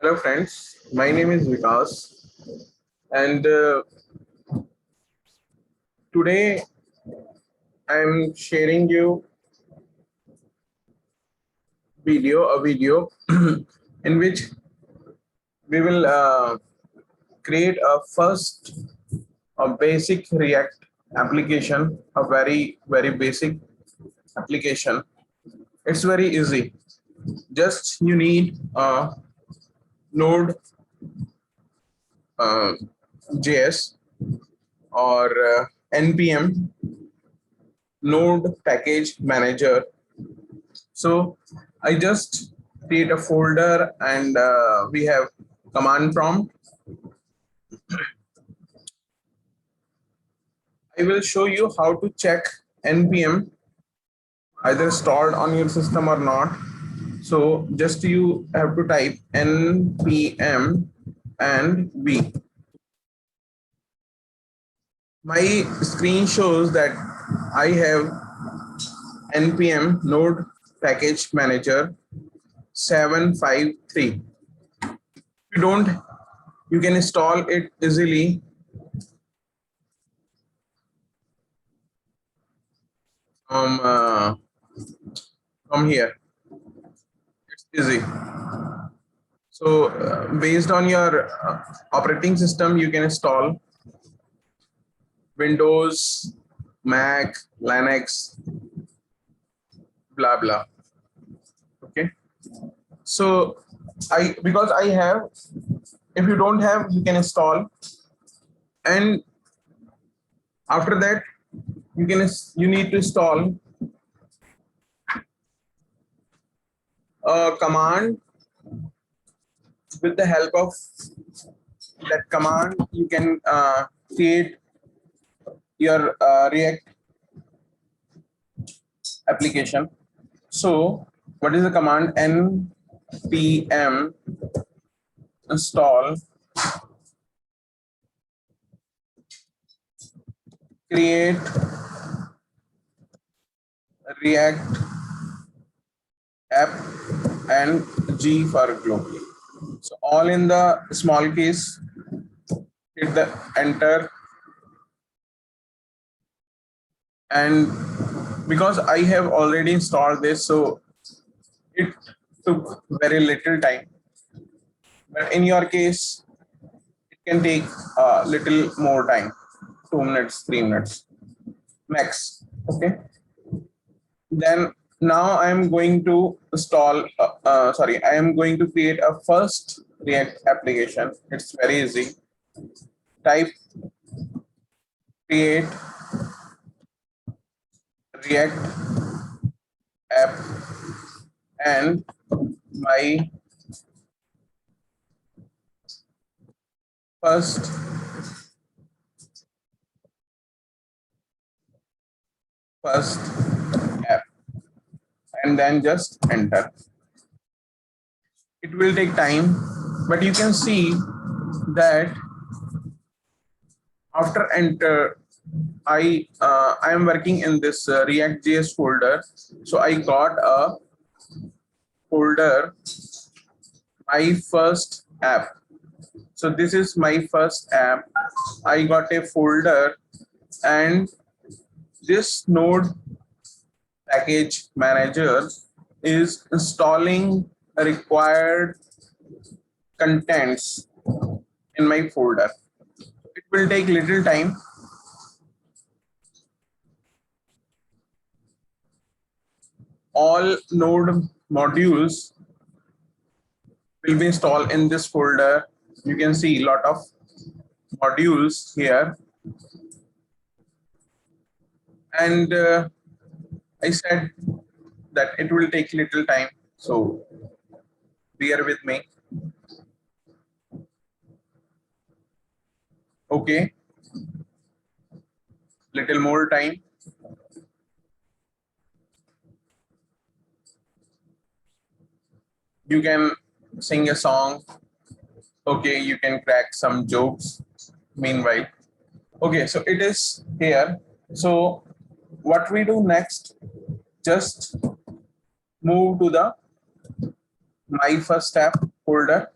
Hello, friends. My name is Vikas, and today I'm sharing you a video in which we will create a basic React application, a very basic application. It's very easy. Just you need a Node uh, JS or npm Node Package Manager. So I just create a folder and we have command prompt. I will show you how to check npm either stored on your system or not. So just you have to type npm and v. My screen shows that I have npm Node Package Manager 753. If you don't, you can install it easily from here. It's easy. So based on your operating system, you can install Windows, Mac, Linux, blah blah. Okay. So because I have, if you don't have, you can install, and after that you need to install a command. With the help of that command, you can create your React application. So what is the command? npm install create React app and G for globally. So all in the small case, hit the enter, and because I have already installed this, so it took very little time. But in your case, it can take a little more time, 2 minutes, 3 minutes max. Okay. Then now I am going to install, I am going to create a first React application. It's very easy. Type create React app and my first app, and then just enter. It will take time, but you can see that after enter, I am working in this React.js folder. So I got a folder, my first app. So this is my first app. I got a folder, and this Node Package Manager is installing required contents in my folder. It will take little time. All Node modules will be installed in this folder. You can see a lot of modules here. And I said that it will take little time, so bear with me. Okay, little more time. You can sing a song. Okay, you can crack some jokes meanwhile. Okay, so it is here. So what we do next, just move to the my first app folder.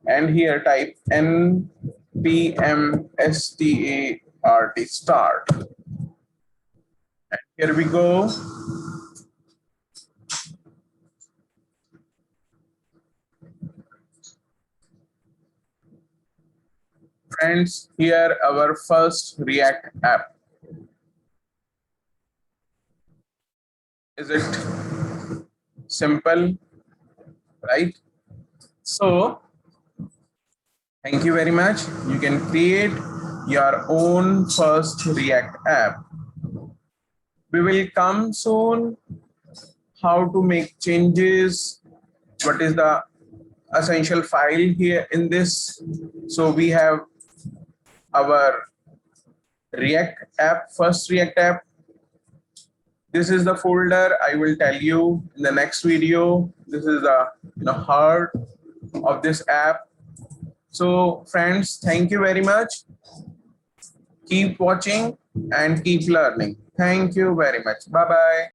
and here type npmstart start. And here we go. Friends, here our first React app. Is it simple, right? So thank you very much. You can create your own first React app. We will come soon how to make changes, what is the essential file here in this. So we have our React app, first React app. This is the folder. I will tell you in the next video. This is the heart of this app. So friends, thank you very much. Keep watching and keep learning. Thank you very much. Bye-bye.